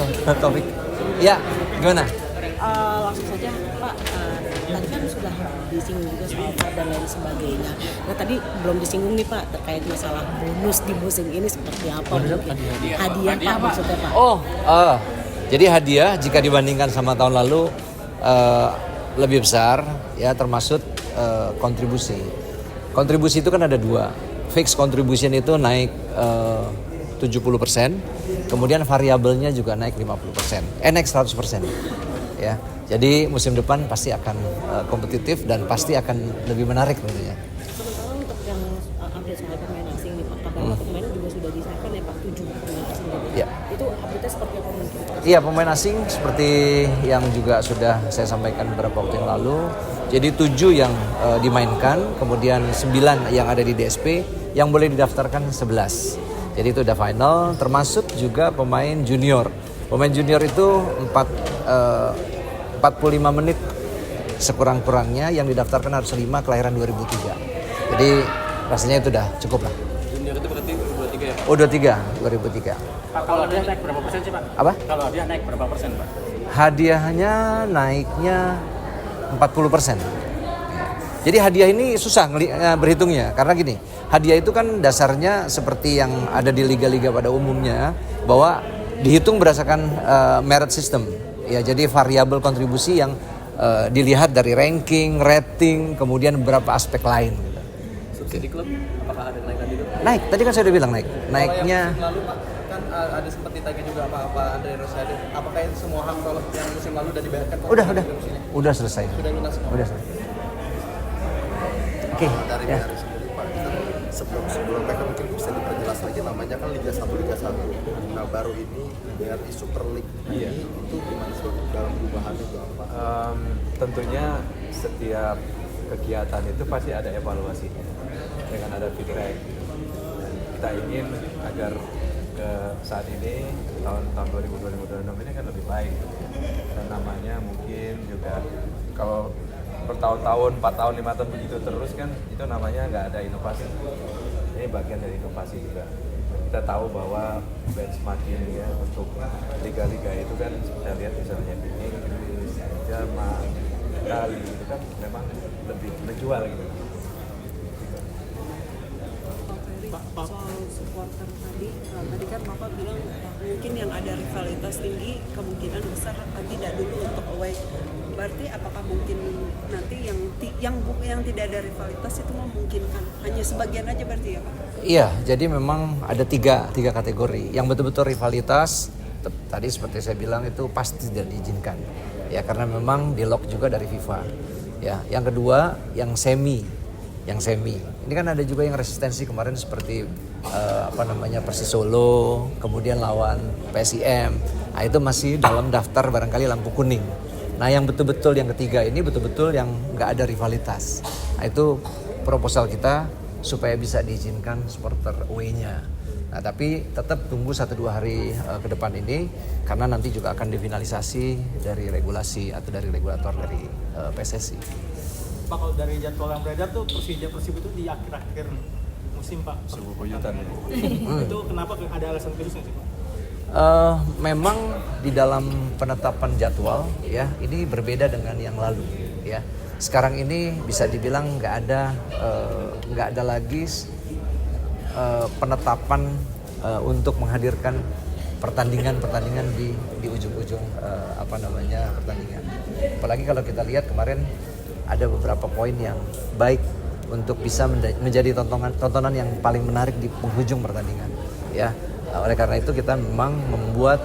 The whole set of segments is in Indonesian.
satu topik. Ya, gimana? Langsung saja Pak, tadi kan sudah disinggung juga soal VAR dan lain sebagainya. Nah tadi belum disinggung nih Pak terkait masalah bonus di musim ini seperti apa? Hadiah Pak maksudnya Pak. Jadi hadiah jika dibandingkan sama tahun lalu lebih besar ya, termasuk kontribusi. Kontribusi itu kan ada dua. Fixed contribution itu naik 70%, kemudian variabelnya juga naik 50%, naik 100%. Ya, jadi musim depan pasti akan kompetitif dan pasti akan lebih menarik tentunya. Sementara untuk yang update soal pemain asing nih Pak, kabar pemain juga sudah disahkan ya Pak, 7 pemain asing. Ya. Itu update seperti apa mungkin Pak? Iya, pemain asing seperti yang juga sudah saya sampaikan beberapa waktu yang lalu. Jadi 7 yang dimainkan, kemudian 9 yang ada di DSP, yang boleh didaftarkan 11. Jadi itu udah final, termasuk juga pemain junior. Pemain junior itu 45 menit sekurang-kurangnya, yang didaftarkan harus 5 kelahiran 2003. Jadi rasanya itu udah cukup lah. Junior itu berarti U23 ya Pak? U23 2003. Pak, kalau hadiah naik berapa persen sih Pak? Apa? Kalau hadiah naik berapa persen Pak? Hadiahnya naiknya 40%. Jadi hadiah ini susah berhitungnya, karena gini, hadiah itu kan dasarnya seperti yang ada di liga-liga pada umumnya, bahwa dihitung berdasarkan merit system. Ya, jadi variabel kontribusi yang dilihat dari ranking, rating, kemudian beberapa aspek lain. Gitu. Subsidi klub, apakah ada kenaikan juga? Naik, tadi kan saya udah bilang naik. Naiknya. Kalau yang musim lalu Pak, kan ada sempat ditagih juga apa Andre Rosiade. Apakah itu semua hak kalau yang musim lalu udah dibayarkan? Udah selesai. Sudah lunas semua. Udah selesai. Oke. Dari Ya. BRI sendiri Pak, sebelum mereka mungkin bisa diperjelas lagi, namanya kan Liga 1, Liga 1. Nah baru ini BRI Super League. Iya. Itu gimana sih dalam perubahan itu apa? Tentunya setiap kegiatan itu pasti ada evaluasinya dengan ada feedback. Dan kita ingin agar ke saat ini tahun 2026 ini kan lebih baik. Dan namanya mungkin juga kalau bertahun-tahun, 4 tahun, 5 tahun begitu terus kan itu namanya nggak ada inovasi. Ini bagian dari inovasi juga. Kita tahu bahwa benchmark ini ya untuk liga-liga itu kan kita lihat misalnya di Inggris, Jerman, Italia itu kan memang lebih menjual gitu. Pak, soal supporter tadi kan Bapak bilang mungkin yang ada rivalitas tinggi kemungkinan besar tidak dulu untuk away. Berarti apakah mungkin nanti yang tidak ada rivalitas itu memungkinkan hanya sebagian aja berarti ya Pak? Iya, jadi memang ada tiga kategori. Yang betul-betul rivalitas, tadi seperti saya bilang itu pasti tidak diizinkan. Ya, karena memang di lock juga dari FIFA. Ya, yang kedua yang semi. Ini kan ada juga yang resistensi kemarin seperti Persis Solo, kemudian lawan PSIM. Nah, itu masih dalam daftar barangkali lampu kuning. Nah, yang betul-betul yang ketiga ini betul-betul yang nggak ada rivalitas. Nah, itu proposal kita supaya bisa diizinkan supporter away-nya. Nah, tapi tetap tunggu 1-2 hari ke depan ini, karena nanti juga akan difinalisasi dari regulasi atau dari regulator dari PSSI. Pak, kalau dari jadwal yang beredar tuh Persib itu di akhir-akhir musim Pak. Buyutan ya. Itu kenapa ada alasan khusus nggak sih Pak? Memang di dalam penetapan jadwal ya ini berbeda dengan yang lalu ya. Sekarang ini bisa dibilang nggak ada lagi penetapan untuk menghadirkan pertandingan di ujung-ujung pertandingan. Apalagi kalau kita lihat kemarin ada beberapa poin yang baik untuk bisa menjadi tontonan yang paling menarik di penghujung pertandingan ya. Oleh karena itu kita memang membuat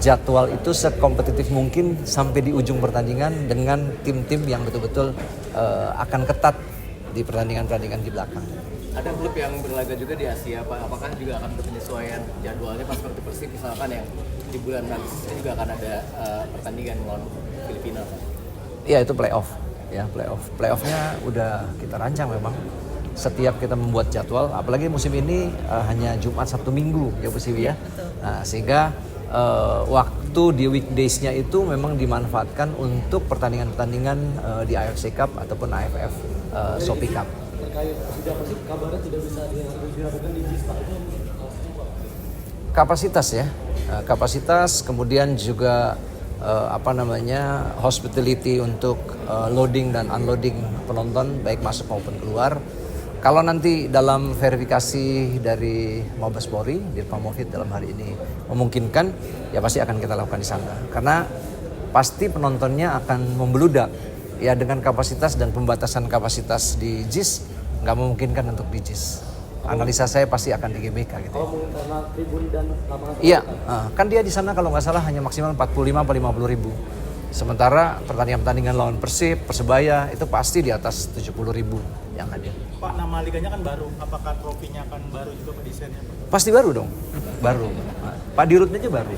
jadwal itu sekompetitif mungkin sampai di ujung pertandingan dengan tim-tim yang betul-betul akan ketat di pertandingan-pertandingan di belakang. Ada klub yang berlaga juga di Asia Pak, apakah juga akan ada penyesuaian jadwalnya pas seperti Persib misalkan yang di bulan Agustus juga akan ada pertandingan melawan Filipina Pak? Iya, itu playoff. Ya, playoffnya udah kita rancang memang. Setiap kita membuat jadwal, apalagi musim ini hanya Jumat, Sabtu, Minggu ya Bu Siwi ya. Nah, sehingga waktu di weekdays-nya itu memang dimanfaatkan untuk pertandingan-pertandingan di AFC Cup ataupun AFF Shopee Cup. Terkait Persija Persib kabarnya tidak bisa dilakukan di Jis Pak. kapasitas ya, kapasitas, kemudian juga hospitality untuk loading dan unloading penonton baik masuk maupun keluar. Kalau nanti dalam verifikasi dari Mabes Polri, Dirpam Movit dalam hari ini memungkinkan, ya pasti akan kita lakukan di sana. Karena pasti penontonnya akan membeludak, ya dengan kapasitas dan pembatasan kapasitas di JIS nggak memungkinkan untuk di JIS. Analisa saya pasti akan di GBK gitu. Oh, mungkin karena tribun dan lapangan. Iya, kan dia di sana kalau nggak salah hanya maksimal 45 atau 50 ribu. Sementara pertandingan lawan Persib, Persebaya itu pasti di atas 70 ribu yang hadir. Pak, nama liganya kan baru, apakah trofinya akan baru juga desainnya? Pasti baru dong, baru. Pak Dirutnya aja baru.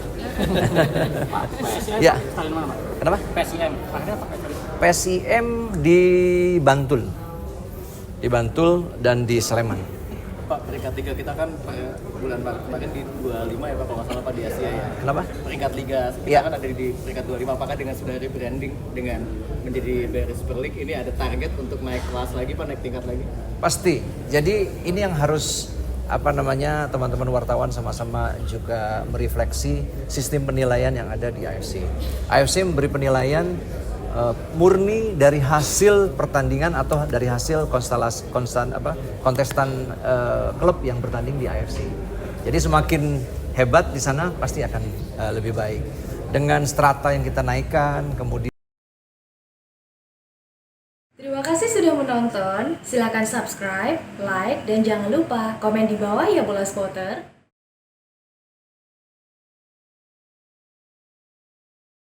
Ya. Kenapa? PSIM, akhirnya pakai PSIM di Bantul dan di Sleman. Pak, peringkat liga kita kan bulan Maret kemarin di 25 ya Pak, kalau nggak salah Pak, di Asia ya. Kenapa? Peringkat liga kita Ya. kan ada di peringkat 25. Apakah dengan sudah rebranding dengan menjadi BRI Super League ini ada target untuk naik kelas lagi Pak, naik tingkat lagi? Pasti. Jadi ini yang harus teman-teman wartawan sama-sama juga merefleksi sistem penilaian yang ada di AFC. AFC memberi penilaian murni dari hasil pertandingan atau dari hasil kontestan klub yang bertanding di AFC. Jadi semakin hebat di sana pasti akan lebih baik. Dengan strata yang kita naikkan, kemudian Terima kasih sudah menonton. Silakan subscribe, like, dan jangan lupa komen di bawah ya bola spotter.